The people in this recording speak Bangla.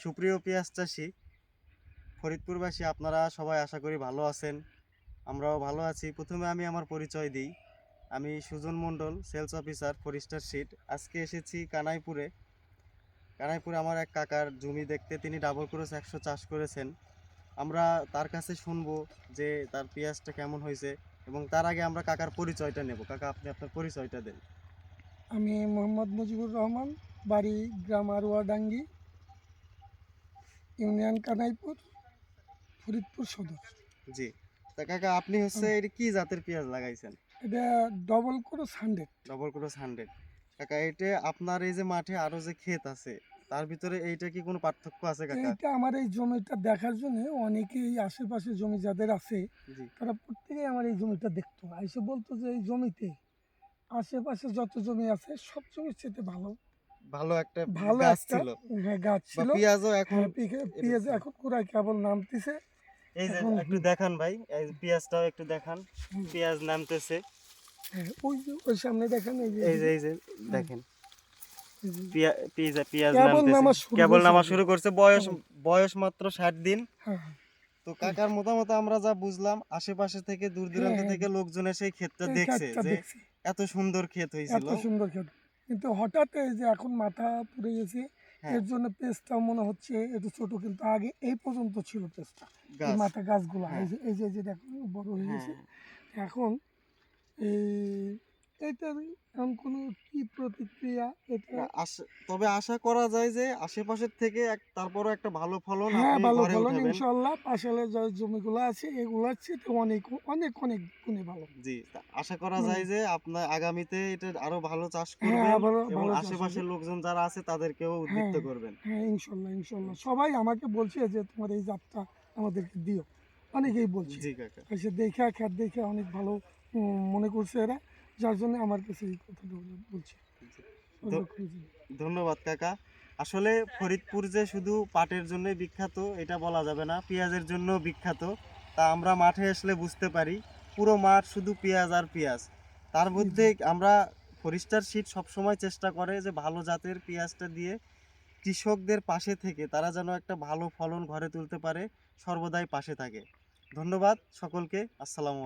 সুপ্রিয় পেঁয়াজ চাষি, ফরিদপুরবাসী, আপনারা সবাই আশা করি ভালো আছেন। আমরাও ভালো আছি। প্রথমে আমি আমার পরিচয় দিই। আমি সুজন মণ্ডল, সেলস অফিসার, ফরেস্টার সিড। আজকে এসেছি কানাইপুরে। কানাইপুরে আমার এক কাকার জমি দেখতে। তিনি ডাবল ক্রস 100 চাষ করেছেন। আমরা তার কাছে শুনবো যে তার পেঁয়াজটা কেমন হয়েছে, এবং তার আগে আমরা কাকার পরিচয়টা নেব। কাকা, আপনি আপনার পরিচয়টা দেন। আমি মোহাম্মদ মুজিবুর রহমান, বাড়ি গ্রাম আরোয়াডাঙ্গি, ইউনিয়ন কানাইপুর, ফরিদপুর সদর। জি। তা কাকা, আপনি এটা কি জাতের পেঁয়াজ লাগাইছেন? এটা ডবল ক্রস 100। Double cross 100। কাকা, এটা আপনার এই যে মাঠে আরো যে ক্ষেত আছে, তার ভিতরে এইটা কি কোনো পার্থক্য আছে কাকা? এইটা আমার এই জমিটা দেখার জন্য অনেকেই আশেপাশে জমি যাদের আছে জি। তারা প্রত্যেকেই আমার এই জমিটা দেখতো, এসে বলতো যে এই জমিতে আশেপাশে যত জমি আছে সব জমির চেয়ে ভালো ভালো একটা ভালো গাছ একটা ছিল, গাছ বা ছিল। পেঁয়াজও এখন হ্যাঁ, এটা পেঁয়াজ ছিল। এখন কুড়ায় কেবল নামতেছে। এই যে এখন একটু দেখান ভাই, এই পেঁয়াজটাও একটু দেখান। হুম, পেঁয়াজ নামতেছে। হ্যাঁ, ওই যে ওই সামনে দেখেন, এই যে এই যে এদিকে, এই যে হ্যাঁ, দেখেন, এই যে পেঁয়াজ কেবল নামতেছে। নামা শুরু কেবল হয়েছে নামা আর কি। শুরু করছে। বয়স কেবল, বয়স মাত্র 60 দিন। হ্যাঁ, হ্যাঁ, তো কাকার মতামত আমরা যা বুঝলাম, আশেপাশে থেকে, দূর হ্যাঁ, দূরান্ত হ্যাঁ, থেকে লোকজন এসে এই ক্ষেতটা এই দেখছে ক্ষেতটা যে দেখছি, এত সুন্দর ক্ষেত হয়েছিল। এত সুন্দর ক্ষেত। কিন্তু হঠাৎ এই যে এখন মাথা পুড়ে গেছে, হ্যাঁ, এর জন্য পেঁচটা মনে হচ্ছে একটু ছোট, কিন্তু আগে এই পর্যন্ত ছিল পেঁচটা। এই গাছ। মাথা গাছগুলো এই হ্যাঁ, যে এই যে এই যে দেখো বড় হয়ে হ্যাঁ। গেছে। এখন এই এইটার এখন কোনো কি প্রতিক্রিয়া এটা? না, তবে আশা করা যায় যে আশেপাশের থেকে তারপরও একটা ভালো ফলন হ্যাঁ, আপনি ভালো ঘরে ফলন উঠাবেন। ইনশাল্লাহ। পাশে যে জমিগুলো আছে এগুলোর চেয়ে অনেক অনেক অনেক গুণে ভালো। জি, তা আশা করা হুম, যায় যে আপনার আগামীতে এটা আরো ভালো চাষ হ্যাঁ, করবেন, আবারও এবং ভালো চাষ হবে। আশেপাশের লোকজন যারা আছে তাদেরকেও উদ্বুদ্ধ হ্যাঁ, করবেন। হ্যাঁ, ইনশাল্লাহ, ইনশাল্লাহ। সবাই আমাকে বলছে যে তোমার এই জাতটা আমাদেরকে দিও। অনেকেই বলছে। জি কাকা। এসে দেখে খ্যাত দেখে অনেক ভালো মনে করছে এরা। যার জন্য আমার কাছে এই কথাটা ওরা বলছে। জি। ওরা খুঁজে। ধন্যবাদ কাকা। আসলে ফরিদপুর যে শুধু পাটের জন্যই বিখ্যাত এটা বলা যাবে না, পেঁয়াজের জন্য বিখ্যাত। তা আমরা মাঠে আসলে বুঝতে পারি, পুরো মাঠ শুধু পেঁয়াজ আর পেঁয়াজ। তার জি, মধ্যে জি। আমরা ফরেস্টার সিড সবসময় চেষ্টা করে যে ভালো জাতের পেঁয়াজটা দিয়ে কৃষকদের পাশে থেকে তারা যেন একটা ভালো ফলন ঘরে তুলতে পারে, সর্বদাই পাশে থাকে। ধন্যবাদ সকলকে। আসসালামু আলাইকুম।